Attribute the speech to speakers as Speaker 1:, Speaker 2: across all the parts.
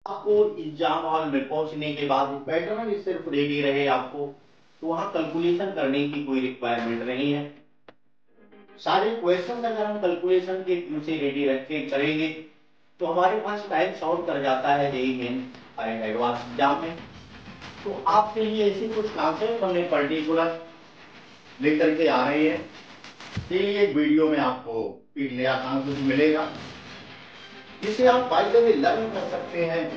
Speaker 1: आपको exam hall में पहुंचने के बाद पैटर्न सिर्फ रेडी रहे आपको, तो वहां कैलकुलेशन करने की कोई रिक्वायरमेंट नहीं है। सारे क्वेश्चन अगर हम कैलकुलेशन के व्यू से रेडी रख के करेंगे तो हमारे पास टाइम शॉर्ट कर जाता है JEE main and advance exam में। तो आपके लिए ऐसे कुछ कॉन्सेप्ट हमने पर्टिकुलर लेकर के आ रहे हैं, एक वीडियो में आपको एक नया कॉन्सेप्ट मिलेगा जिसे आप बाय द वे लर्न कर सकते हैं,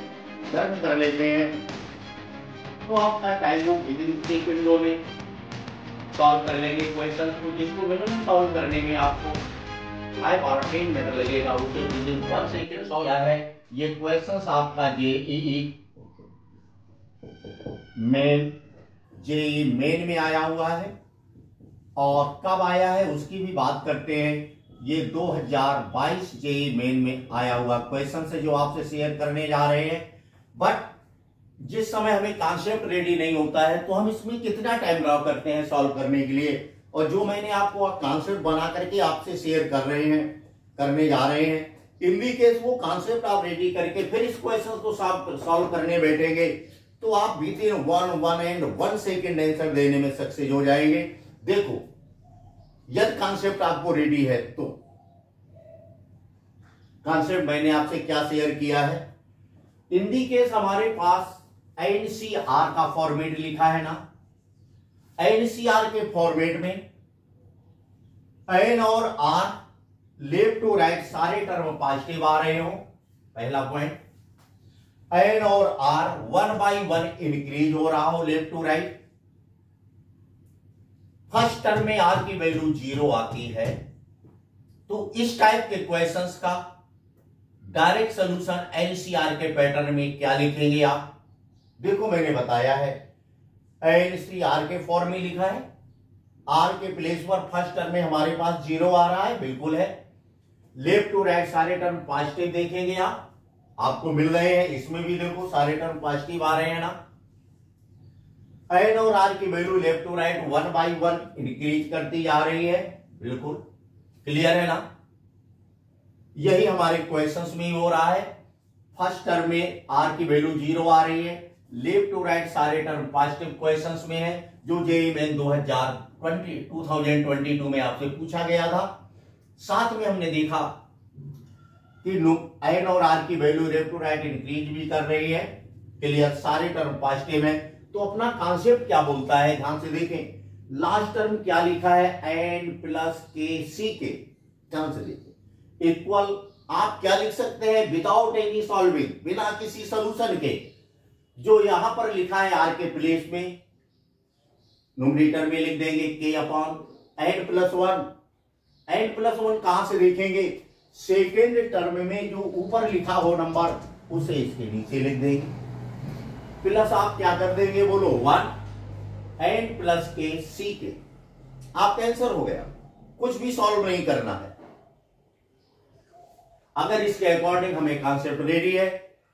Speaker 1: लर्न कर लेते हैं तो आपका टाइम विद इन सेकंडों में सॉल्व कर लेंगे क्वेश्चन को, जिसको मिनिमम सॉल्व करने में आपको 5 और 10 मिनट लगेगा, उसे विद इन 1 सेकंड सॉल्व किया है। ये क्वेश्चंस आपका जेईई मेन में आया हुआ है और कब आया है उसकी भी बात करते हैं। ये 2022 जेईई मेन में आया हुआ क्वेश्चन है जो आपसे शेयर करने जा रहे हैं। बट जिस समय हमें कॉन्सेप्ट रेडी नहीं होता है तो हम इसमें कितना टाइम ड्रॉ करते हैं सॉल्व करने के लिए, और जो मैंने आपको कॉन्सेप्ट बना करके आपसे शेयर करने जा रहे हैं, इन दी केस वो कॉन्सेप्ट आप रेडी करके फिर इस क्वेश्चन को सॉल्व करने बैठेंगे तो आप विद इन 1 सेकेंड आंसर देने में सक्सेस हो जाएंगे। देखो यदि कॉन्सेप्ट आपको रेडी है तो कॉन्सेप्ट मैंने आपसे क्या शेयर किया है। इन दी केस हमारे पास एनसीआर का फॉर्मेट लिखा है ना, एनसीआर के फॉर्मेट में एन और आर लेफ्ट टू राइट सारे टर्म पॉजिटिव आ रहे हो, पहला पॉइंट। एन और आर 1 by 1 इंक्रीज हो रहा हो left to right. First term में आर की वैल्यू 0 आती है। तो इस टाइप के क्वेश्चंस का डायरेक्ट सॉल्यूशन एनसीआर के पैटर्न में क्या लिखेंगे आप। देखो मैंने बताया है एनसीआर के फॉर्म में लिखा है, आर के प्लेस पर फर्स्ट टर्म में हमारे पास 0 आ रहा है, बिल्कुल है। लेफ्ट टू राइट सारे टर्म पॉजिटिव देखेंगे आपको मिल रहे हैं, इसमें भी देखो सारे टर्म पॉजिटिव आ रहे हैं ना। एन और आर की value left to right 1 by 1 increase करती जा रही है, बिल्कुल क्लियर है ना। यही हमारे क्वेश्चंस में हो रहा है। फर्स्ट टर्म में आर की वैल्यू 0 आ रही है, लेफ्ट टू राइट सारे टर्म पॉजिटिव क्वेश्चंस में है, जो जेईई मेन 2022 में आपसे पूछा गया था। साथ में हमने देखा कि एन और आर की value left to right increase भी कर रही है, क्लियर, सारे टर्म पॉजिटिव है। तो अपना कॉन्सेप्ट क्या बोलता है ध्यान से देखें। लास्ट टर्म क्या लिखा है, एन प्लस के सी के, ध्यान से देखें, इक्वल आप क्या लिख सकते हैं, विदाउट एनी सॉल्विंग, बिना किसी सोल्यूशन के, जो यहां पर लिखा है आर के प्लेस में न्यूमरेटर में लिख देंगे K upon N plus 1। N plus 1 कहां से देखेंगे, सेकेंड टर्म में जो ऊपर लिखा हो नंबर उसे इसके नीचे लिख देंगे, प्लस आप क्या कर देंगे बोलो 1 एन प्लस के सी के, आपका आंसर हो गया। कुछ भी सॉल्व नहीं करना है। अगर इसके अकॉर्डिंग हमें कॉन्सेप्ट रेडी है,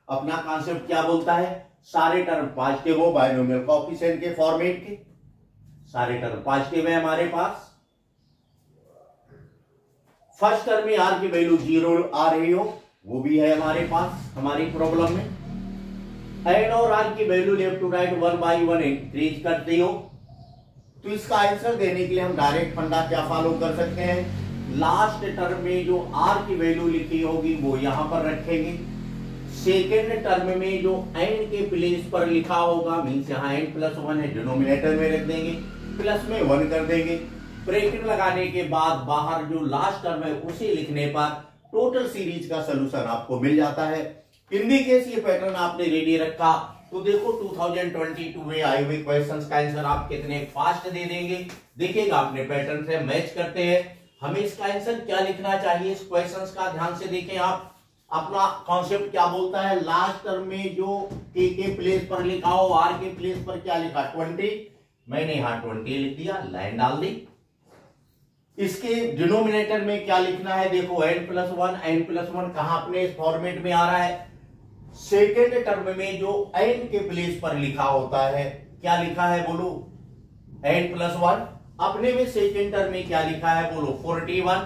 Speaker 1: अपना कॉन्सेप्ट क्या बोलता है, सारे टर्म पॉजिटिव हो बायनोमियल कोएफिशिएंट के फॉर्मेट के, सारे टर्म पॉजिटिव है हमारे पास। फर्स्ट टर्म में आर की वैल्यू 0 आ रही हो, वो भी है हमारे पास हमारी प्रॉब्लम में। एन और आर की value left to right 1 by 1 increase करते हो। तो इसका आंसर देने के लिए हम डायरेक्ट फंडा क्या फॉलो कर सकते हैं, लास्ट टर्म में जो आर की वैल्यू लिखी होगी वो यहां पर रखेंगे, सेकेंड टर्म में जो एन के प्लेस पर लिखा होगा मीन्स यहाँ एन प्लस 1 है, डिनोमिनेटर में रख देंगे, प्लस में 1 कर देंगे। ब्रैकेट लगाने के बाद बाहर जो लास्ट टर्म है उसे लिखने पर टोटल सीरीज का सोल्यूशन आपको मिल जाता है। इन दी केस ये पैटर्न आपने रेडी रखा तो देखो 2022 में आए हुए क्वेश्चंस का आंसर आप कितने फास्ट दे देंगे, देखिएगा अपने पैटर्न से मैच करते हैं। हमें इसका आंसर क्या लिखना चाहिए इस क्वेश्चंस का, ध्यान से देखें आप। अपना कॉन्सेप्ट क्या बोलता है, लास्ट टर्म में जो के प्लेस पर लिखा हो, आर के प्लेस पर क्या लिखा 20, मैंने यहां 20 लिख दिया, लाइन डाल दी। इसके डिनोमिनेटर में क्या लिखना है, देखो एन प्लस 1 कहां अपने इस फॉर्मेट में आ रहा है, सेकेंड टर्म में जो एन के प्लेस पर लिखा होता है क्या लिखा है बोलो एन प्लस 1, अपने में सेकेंड टर्म में क्या लिखा है बोलो 41,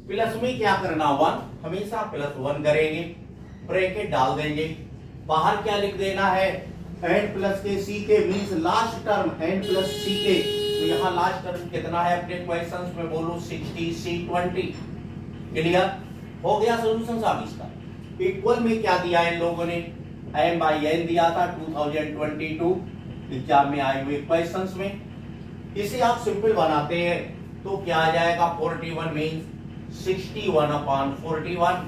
Speaker 1: प्लस में क्या करना 1, हमेशा प्लस 1 करेंगे, ब्रैकेट डाल देंगे, बाहर क्या लिख देना है, N plus K C K means last term N plus C K. तो यहाँ लास्ट टर्म कितना है अपने क्वेश्चंस में, बोलो 60 C20। क्लियर हो गया सोल्यूशन साहब इसका। इक्वल में क्या दिया इन लोगों ने, m by n दिया था 2022 एग्जाम में आए हुए क्वेश्चंस में। इसे आप सिंपल बनाते हैं तो क्या आ जाएगा, 41 means 61/41,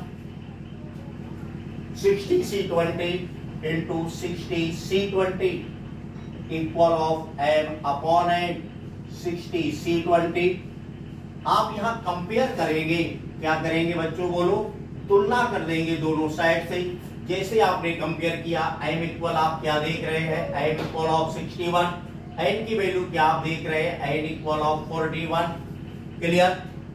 Speaker 1: 60 C20 into 60 C20 equal of m upon n 60 C20। आप यहां कंपेयर करेंगे, क्या करेंगे बच्चों बोलो, तुलना कर देंगे दोनों साइड से। जैसे आपने कंपेयर किया, m इक्वल आप क्या देख रहे हैं, m इक्वल ऑफ 61, n की वैल्यू क्या आप देख रहे हैं, n equal of 41। Clear.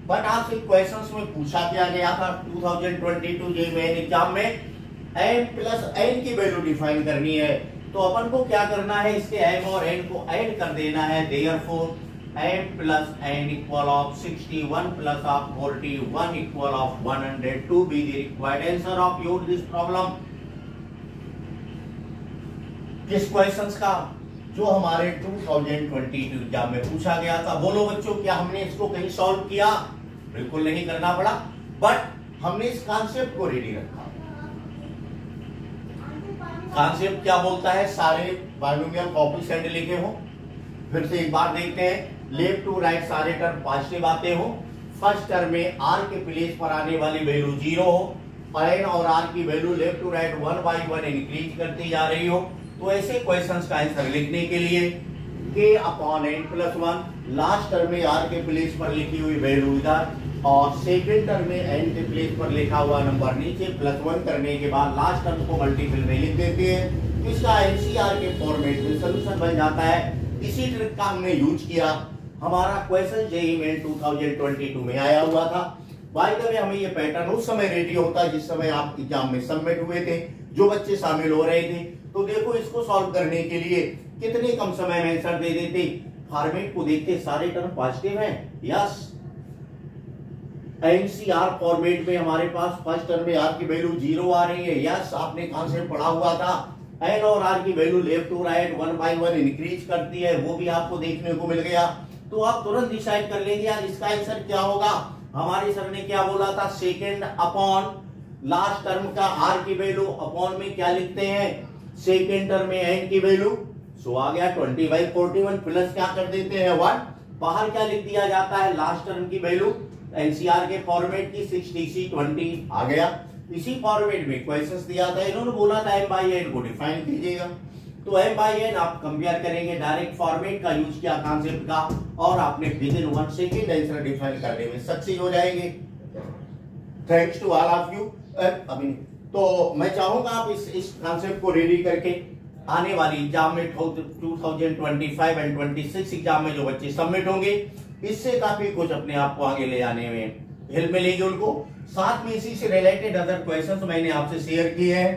Speaker 1: But आपसे क्वेश्चंस में पूछा क्या गया था 2022 जेईई एग्जाम में, m प्लस n की वैल्यू डिफाइन करनी है। तो अपन को क्या करना है, इसके m और n को ऐड कर देना है। Therefore m plus n equal of 61 plus of 41 equal of 102 be the required answer of your this problem. किस क्वेश्चंस का, जो हमारे 2022 एग्जाम में पूछा गया था। बोलो बच्चों, क्या हमने इसको कहीं सॉल्व किया, बिल्कुल नहीं करना पड़ा, बट हमने इस कॉन्सेप्ट को रेडी रखा। कॉन्सेप्ट क्या बोलता है, सारे बाइनोमियल कोएफिशिएंट लिखे हो। फिर से एक बार देखते हैं, लेफ्ट टू राइट सारे टर्म पॉजिटिव आते हो, फर्स्ट टर्म में r के प्लेस पर आने वाली वैल्यू 0 हो, n और r की value left to right 1 by 1 increase करती जा रही हो। तो ऐसे क्वेश्चंस का आंसर लिखने के लिए k upon n plus 1, last term में r के प्लेस पर लिखी हुई वैल्यू इधर, और सेकेंड टर्म में n के प्लेस पर लिखा हुआ नंबर नीचे, प्लस 1 करने के बाद लास्ट टर्म को मल्टीपल में लिख देते हैं। तो इसका एनसीआर के फॉर्मेट में सोल्यूशन बन जाता है। इसी ट्रिक का हमने यूज किया, हमारा क्वेश्चन जेईई मेन 2022 में आया हुआ था। बाय द वे हमें ये पैटर्न उस समय रेडी होता जिस समय आप एग्जाम में सबमिट हुए थे, जो बच्चे शामिल हो रहे थे। तो देखो, इसको सॉल्व करने के लिए कितने कम समय में आंसर दे देते। फॉर्मेट को देखते, सारे टर्म पॉजिटिव हैं, यस। एनसीआर फॉर्मेट में हमारे पास फर्स्ट टर्म में r की वैल्यू 0 आ रही है, यस। आपने कॉन्सेप्ट पढ़ा हुआ था, n और r की value left to right 1 by 1 increase करती है, वो भी आपको देखने को मिल गया। तो आप तुरंत डिसाइड कर लेंगे यार इसका आंसर क्या होगा। हमारे सर ने क्या बोला था, सेकेंड अपॉन लास्ट टर्म का r की वैल्यू, अपॉन में क्या लिखते हैं, सेकेंड टर्म में n की वैल्यू। सो आ गया 20/41 प्लस क्या कर देते हैं 1, बाहर क्या लिख दिया जाता है, लास्ट टर्म की वैल्यू एनसीआर के फॉर्मेट की 60 C20 आ गया। इसी फॉर्मेट में क्वेश्चंस दिया था, इन्होंने बोला था m by n को डिफाइन कीजिएगा। तो m by n आप कंपेयर करेंगे, डायरेक्ट फॉर्मेट का यूज किया कॉन्सेप्ट का, और आपने within 1 second answer define करने में सक्सेस हो जाएंगे। Thanks to all of you. अभी तो मैं चाहूंगा आप इस कॉन्सेप्ट को रेडी करके आने वाली एग्जाम में 2025 एंड 26 एग्जाम में जो बच्चे सबमिट होंगे, इससे काफी कुछ अपने आप को आगे ले जाने में हेल्प मिलेगी उनको। साथ में इसी से रिलेटेड अदर क्वेश्चंस मैंने आपसे शेयर किए हैं।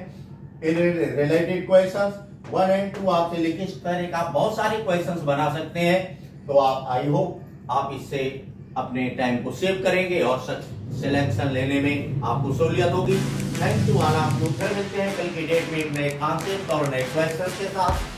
Speaker 1: इन रिलेटेड क्वेश्चंस 1 and 2 आपसे लिखित इस तरह का बहुत सारे क्वेश्चंस बना सकते हैं। तो आप आई होप आप इससे अपने टाइम को सेव करेंगे और सिलेक्शन लेने में आपको सहूलियत होगी। Thank you. फिर मिलते हैं कल की डेट में नए कॉन्सेप्ट और नए क्वेश्चन के साथ।